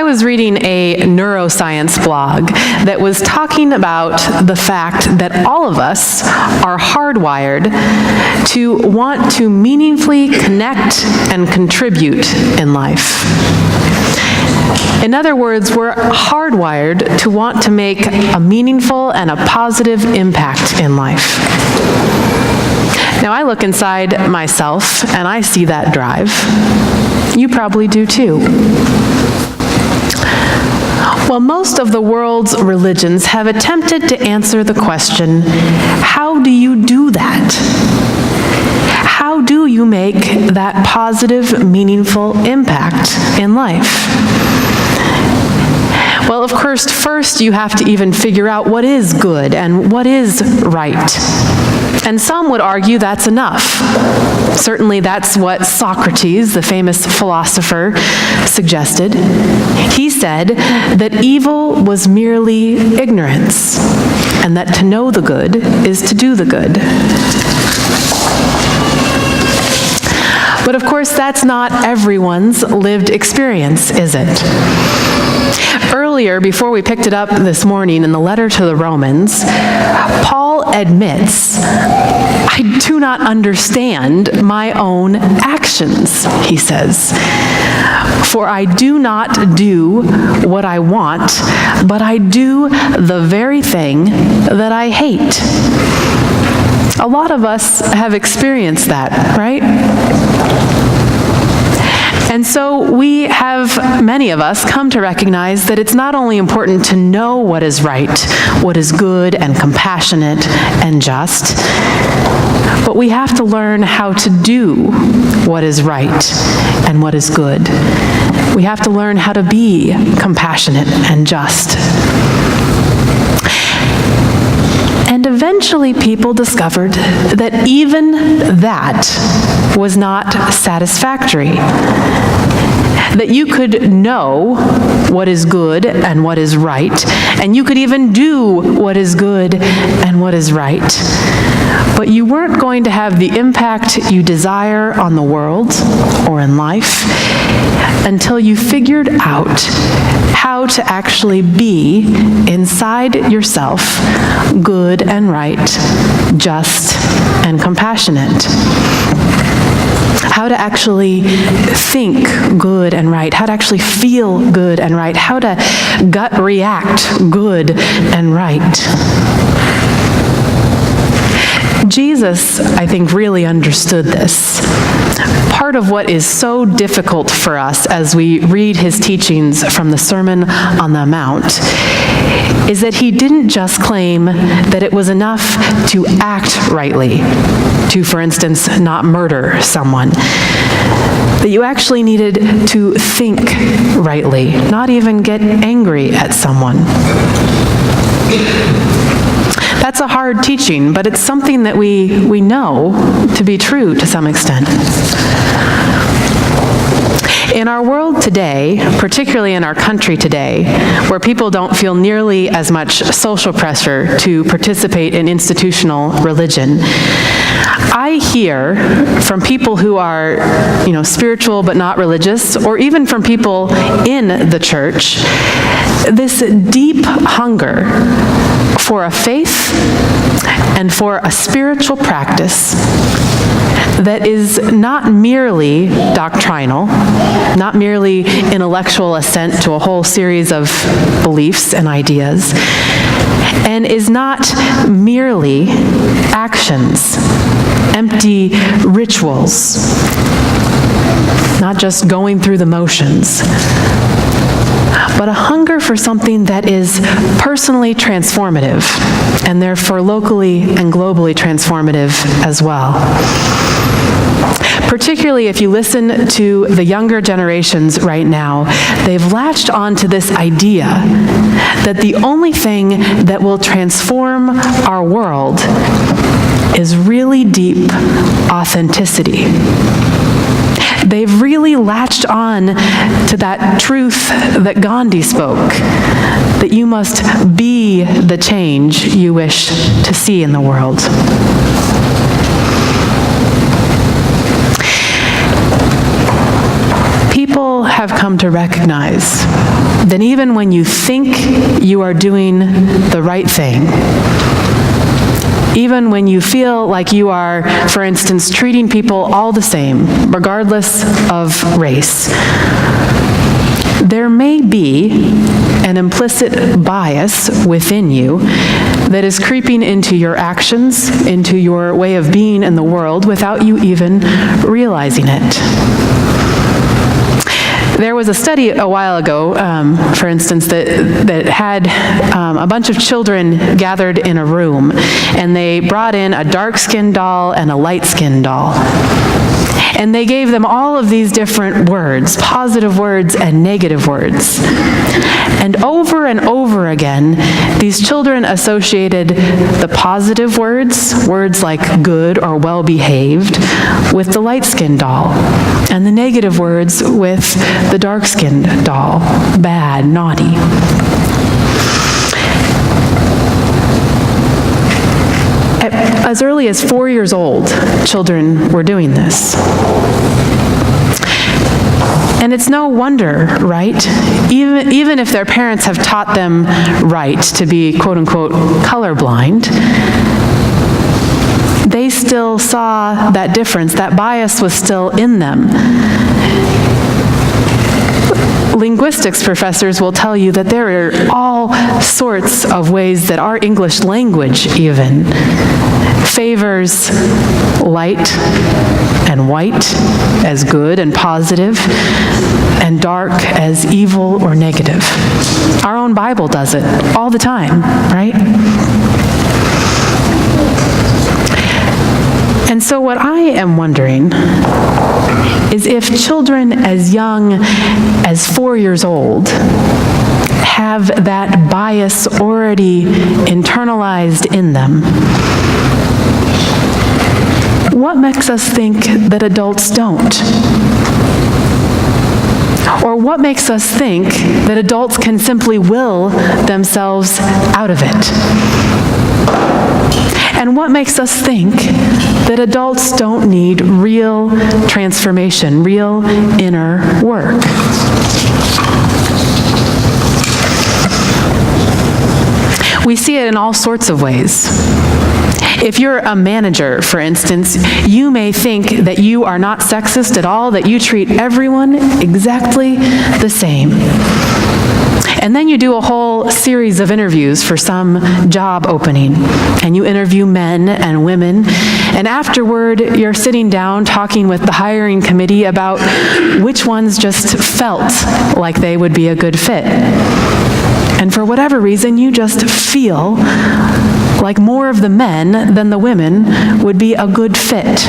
was reading a neuroscience blog that was talking about the fact that all of us are hardwired to want to meaningfully connect and contribute in life. In other words, we're hardwired to want to make a meaningful and a positive impact in life. Now, I look inside myself and I see that drive. You probably do too. Well, most of the world's religions have attempted to answer the question, how do you do that? How do you make that positive, meaningful impact in life? Well, of course, first you have to even figure out what is good and what is right. And some would argue that's enough. Certainly that's what Socrates, the famous philosopher, suggested. He said that evil was merely ignorance, and that to know the good is to do the good. But of course, that's not everyone's lived experience, is it? Earlier, before we picked it up this morning in the letter to the Romans, Paul admits, I do not understand my own actions, he says. For I do not do what I want, but I do the very thing that I hate. A lot of us have experienced that, right? And so we have, many of us, come to recognize that it's not only important to know what is right, what is good and compassionate and just, but we have to learn how to do what is right and what is good. We have to learn how to be compassionate and just. And eventually people discovered that even that was not satisfactory. That you could know what is good and what is right, and you could even do what is good and what is right. But you weren't going to have the impact you desire on the world or in life until you figured out how to actually be inside yourself good and right, just and compassionate. How to actually think good and right, how to actually feel good and right, how to gut react good and right. Jesus, I think, really understood this. Part of what is so difficult for us as we read his teachings from the Sermon on the Mount is that he didn't just claim that it was enough to act rightly, to, for instance, not murder someone, that you actually needed to think rightly, not even get angry at someone. That's a hard teaching, but it's something that we know to be true to some extent. In our world today, particularly in our country today, where people don't feel nearly as much social pressure to participate in institutional religion, I hear from people who are, spiritual but not religious, or even from people in the church, this deep hunger for a faith and for a spiritual practice that is not merely doctrinal, not merely intellectual assent to a whole series of beliefs and ideas, and is not merely actions, empty rituals, not just going through the motions, but a hunger for something that is personally transformative, and therefore locally and globally transformative as well. Particularly if you listen to the younger generations right now, they've latched on to this idea that the only thing that will transform our world is really deep authenticity. They've really latched on to that truth that Gandhi spoke, that you must be the change you wish to see in the world. People have have come to recognize that even when you think you are doing the right thing, even when you feel like you are, for instance, treating people all the same, regardless of race, there may be an implicit bias within you that is creeping into your actions, into your way of being in the world without you even realizing it. There was a study a while ago, for instance, that had a bunch of children gathered in a room, and they brought in a dark-skinned doll and a light-skinned doll. And they gave them all of these different words, positive words and negative words. And over again, these children associated the positive words, words like good or well-behaved, with the light-skinned doll, and the negative words with the dark-skinned doll, bad, naughty. As early as 4 years old, children were doing this. And it's no wonder, right? Even if their parents have taught them right to be quote-unquote colorblind, they still saw that difference. That bias was still in them. Linguistics professors will tell you that there are all sorts of ways that our English language even favors light and white as good and positive, and dark as evil or negative. Our own Bible does it all the time, right? And so what I am wondering is if children as young as 4 years old have that bias already internalized in them, what makes us think that adults don't? Or what makes us think that adults can simply will themselves out of it? And what makes us think that adults don't need real transformation, real inner work? We see it in all sorts of ways. If you're a manager, for instance, you may think that you are not sexist at all, that you treat everyone exactly the same. And then you do a whole series of interviews for some job opening, and you interview men and women, and afterward you're sitting down talking with the hiring committee about which ones just felt like they would be a good fit. And for whatever reason, you just feel like more of the men than the women would be a good fit.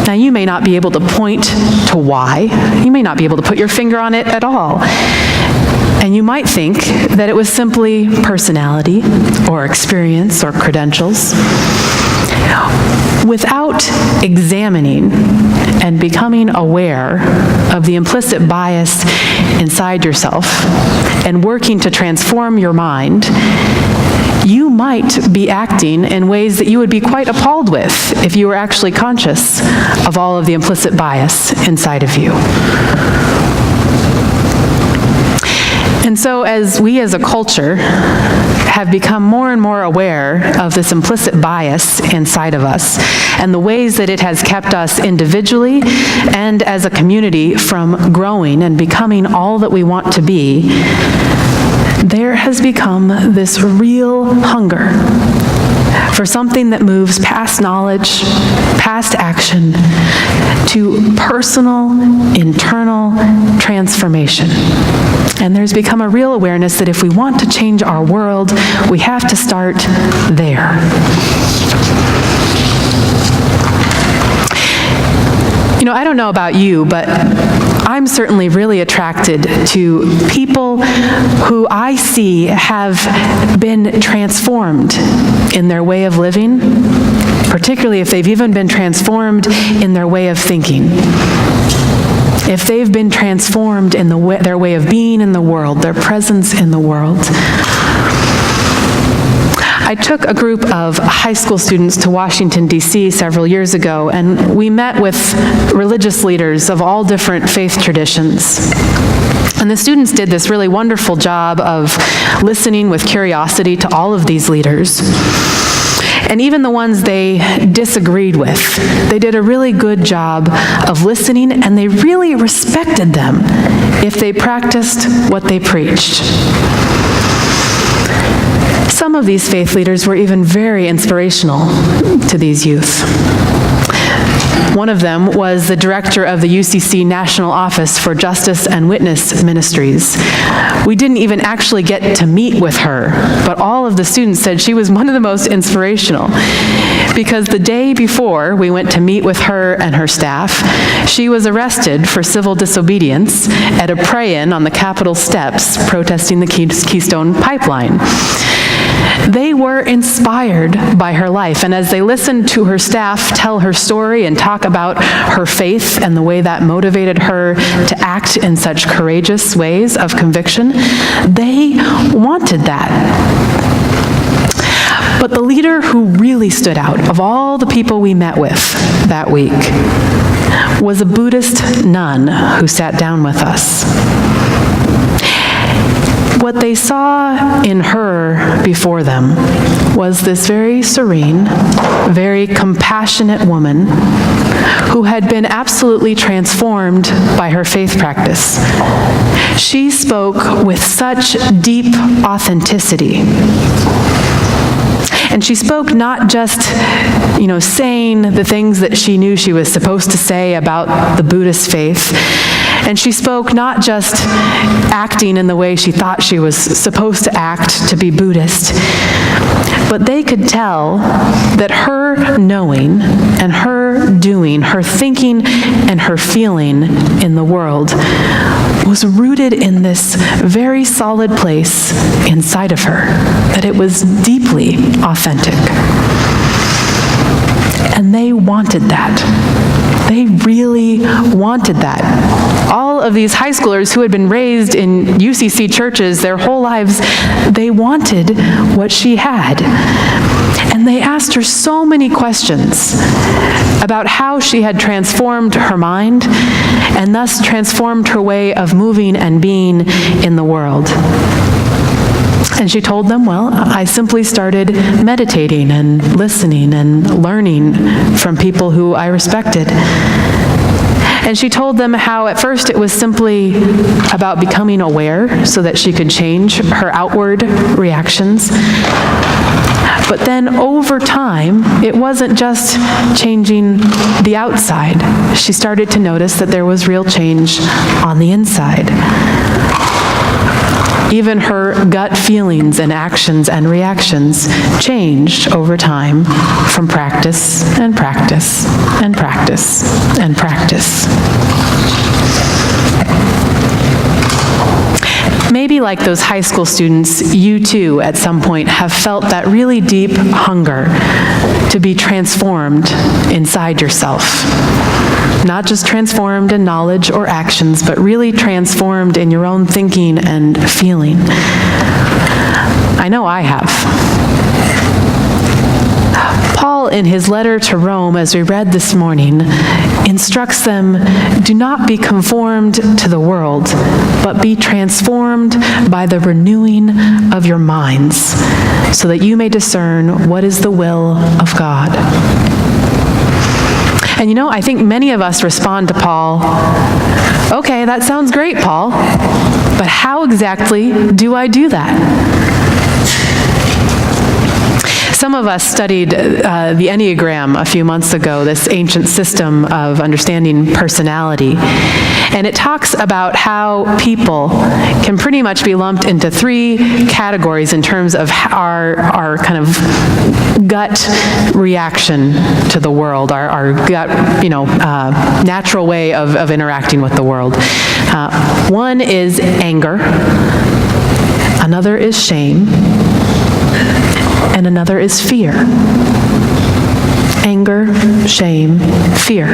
Now, you may not be able to point to why. You may not be able to put your finger on it at all. And you might think that it was simply personality or experience or credentials. Without examining and becoming aware of the implicit bias inside yourself and working to transform your mind, you might be acting in ways that you would be quite appalled with if you were actually conscious of all of the implicit bias inside of you. And so as we as a culture have become more and more aware of this implicit bias inside of us and the ways that it has kept us individually and as a community from growing and becoming all that we want to be, there has become this real hunger for something that moves past knowledge, past action, to personal, internal transformation. And there's become a real awareness that if we want to change our world, we have to start there. You know, I don't know about you, but I'm certainly really attracted to people who I see have been transformed in their way of living, particularly if they've even been transformed in their way of thinking. If they've been transformed in their way of being in the world, their presence in the world. I took a group of high school students to Washington, D.C. several years ago, and we met with religious leaders of all different faith traditions. And the students did this really wonderful job of listening with curiosity to all of these leaders. And even the ones they disagreed with, they did a really good job of listening, and they really respected them if they practiced what they preached. Some of these faith leaders were even very inspirational to these youth. One of them was the director of the UCC National Office for Justice and Witness Ministries. We didn't even actually get to meet with her, but all of the students said she was one of the most inspirational, because the day before we went to meet with her and her staff, she was arrested for civil disobedience at a pray-in on the Capitol steps protesting the Keystone Pipeline. They were inspired by her life, and as they listened to her staff tell her story and talk about her faith and the way that motivated her to act in such courageous ways of conviction, they wanted that. But the leader who really stood out of all the people we met with that week was a Buddhist nun who sat down with us. What they saw in her before them was this very serene, very compassionate woman who had been absolutely transformed by her faith practice. She spoke with such deep authenticity. And she spoke not just, saying the things that she knew she was supposed to say about the Buddhist faith. And she spoke not just acting in the way she thought she was supposed to act to be Buddhist, but they could tell that her knowing and her doing, her thinking and her feeling in the world was rooted in this very solid place inside of her, that it was deeply authentic. And they wanted that. They really wanted that. All of these high schoolers who had been raised in UCC churches their whole lives, they wanted what she had. And they asked her so many questions about how she had transformed her mind and thus transformed her way of moving and being in the world. And she told them, well, I simply started meditating and listening and learning from people who I respected. And she told them how at first it was simply about becoming aware so that she could change her outward reactions. But then over time, it wasn't just changing the outside. She started to notice that there was real change on the inside. Even her gut feelings and actions and reactions changed over time from practice and practice and practice and practice. Maybe like those high school students, you too at some point have felt that really deep hunger to be transformed inside yourself. Not just transformed in knowledge or actions, but really transformed in your own thinking and feeling. I know I have. Paul, in his letter to Rome, as we read this morning, instructs them, do not be conformed to the world, but be transformed by the renewing of your minds, so that you may discern what is the will of God. And I think many of us respond to Paul, okay, that sounds great, Paul, but how exactly do I do that? Some of us studied the Enneagram a few months ago, this ancient system of understanding personality. And it talks about how people can pretty much be lumped into three categories in terms of our kind of gut reaction to the world, our gut, natural way of interacting with the world. One is anger, another is shame, and another is fear. Anger, shame, fear.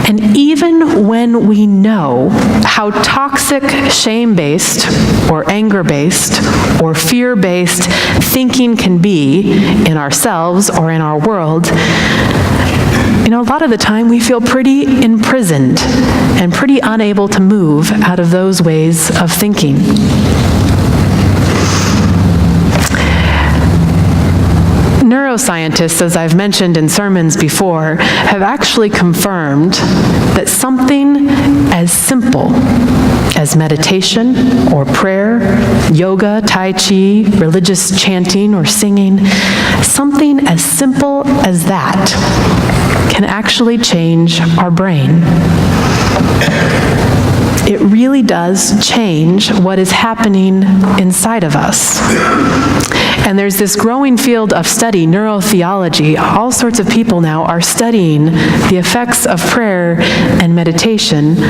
And even when we know how toxic shame-based or anger-based or fear-based thinking can be in ourselves or in our world, a lot of the time we feel pretty imprisoned and pretty unable to move out of those ways of thinking. Neuroscientists, as I've mentioned in sermons before, have actually confirmed that something as simple as meditation or prayer, yoga, tai chi, religious chanting or singing, something as simple as that can actually change our brain. It really does change what is happening inside of us. And there's this growing field of study, neurotheology. All sorts of people now are studying the effects of prayer and meditation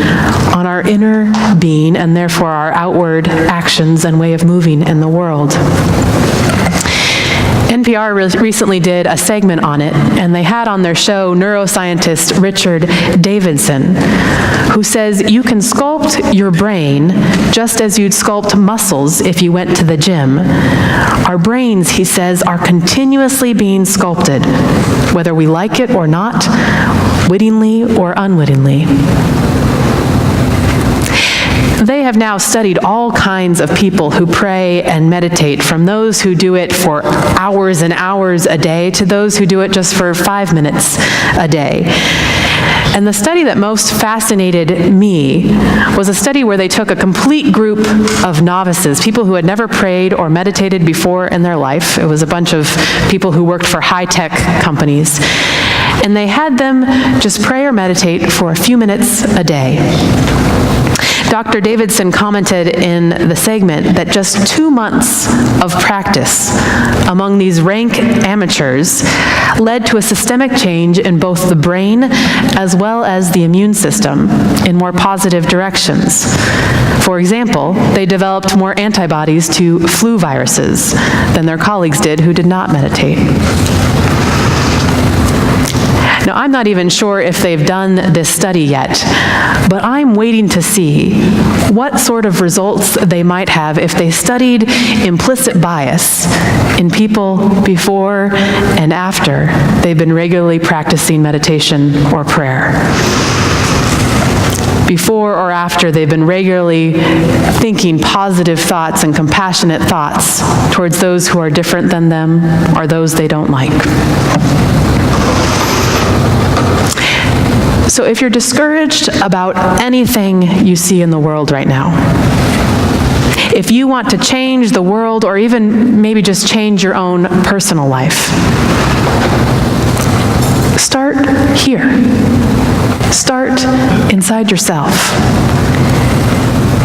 on our inner being and therefore our outward actions and way of moving in the world. NPR recently did a segment on it, and they had on their show neuroscientist Richard Davidson, who says you can sculpt your brain just as you'd sculpt muscles if you went to the gym. Our brains, he says, are continuously being sculpted, whether we like it or not, wittingly or unwittingly. They have now studied all kinds of people who pray and meditate, from those who do it for hours and hours a day to those who do it just for 5 minutes a day. And the study that most fascinated me was a study where they took a complete group of novices, people who had never prayed or meditated before in their life. It was a bunch of people who worked for high-tech companies. And they had them just pray or meditate for a few minutes a day. Dr. Davidson commented in the segment that just 2 months of practice among these rank amateurs led to a systemic change in both the brain as well as the immune system in more positive directions. For example, they developed more antibodies to flu viruses than their colleagues did who did not meditate. Now, I'm not even sure if they've done this study yet, but I'm waiting to see what sort of results they might have if they studied implicit bias in people before and after they've been regularly practicing meditation or prayer. Before or after they've been regularly thinking positive thoughts and compassionate thoughts towards those who are different than them or those they don't like. So if you're discouraged about anything you see in the world right now, if you want to change the world or even maybe just change your own personal life, start here. Start inside yourself.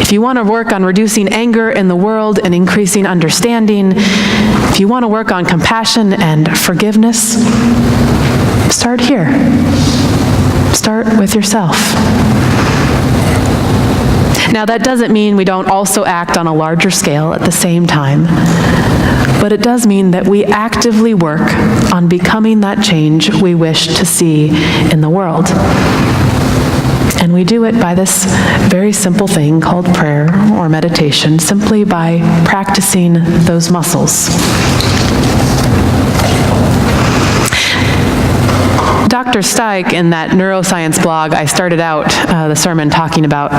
If you want to work on reducing anger in the world and increasing understanding, if you want to work on compassion and forgiveness, start here. Start with yourself. Now, that doesn't mean we don't also act on a larger scale at the same time, but it does mean that we actively work on becoming that change we wish to see in the world. And we do it by this very simple thing called prayer or meditation, simply by practicing those muscles. Dr. Steik, in that neuroscience blog I started out the sermon talking about,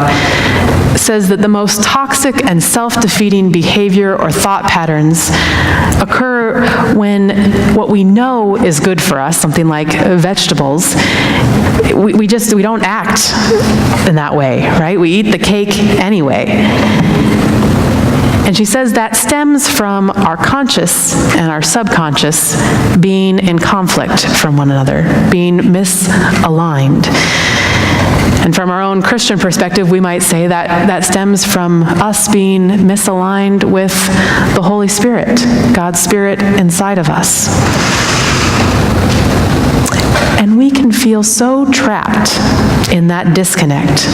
says that the most toxic and self-defeating behavior or thought patterns occur when what we know is good for us, something like vegetables, we don't act in that way, right? We eat the cake anyway. And she says that stems from our conscious and our subconscious being in conflict from one another, being misaligned. And from our own Christian perspective, we might say that that stems from us being misaligned with the Holy Spirit, God's Spirit inside of us. And we can feel so trapped in that disconnect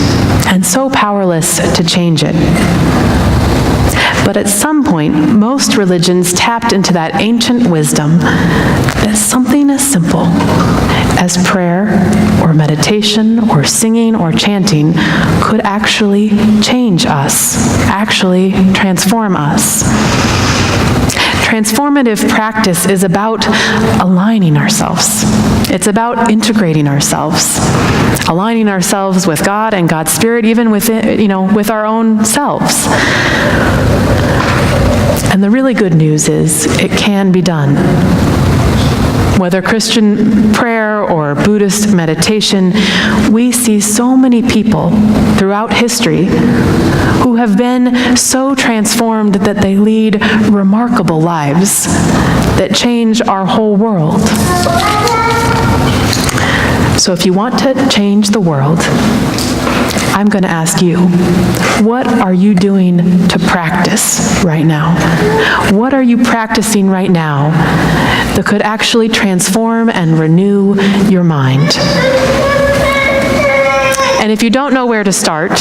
and so powerless to change it. But at some point, most religions tapped into that ancient wisdom that something as simple as prayer or meditation or singing or chanting could actually change us, actually transform us. Transformative practice is about aligning ourselves. It's about integrating ourselves, aligning ourselves with God and God's Spirit, even with our own selves. And the really good news is it can be done. Whether Christian prayer or Buddhist meditation, we see so many people throughout history who have been so transformed that they lead remarkable lives that change our whole world. So if you want to change the world, I'm going to ask you, what are you doing to practice right now? What are you practicing right now that could actually transform and renew your mind? And if you don't know where to start,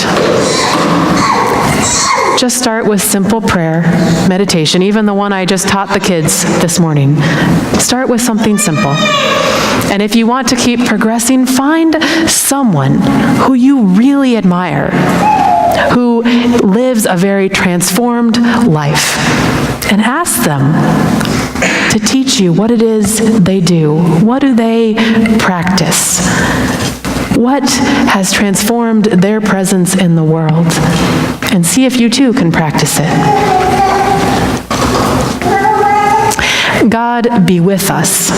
just start with simple prayer, meditation, even the one I just taught the kids this morning. Start with something simple. And if you want to keep progressing, find someone who you really admire, who lives a very transformed life, and ask them to teach you what it is they do. What do they practice? What has transformed their presence in the world? And see if you too can practice it. God be with us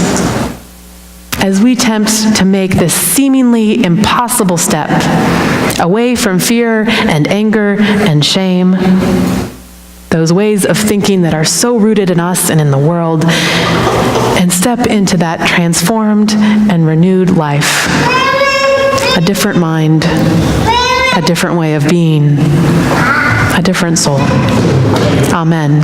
as we attempt to make this seemingly impossible step away from fear and anger and shame, those ways of thinking that are so rooted in us and in the world, and step into that transformed and renewed life. A different mind, a different way of being, a different soul. Amen.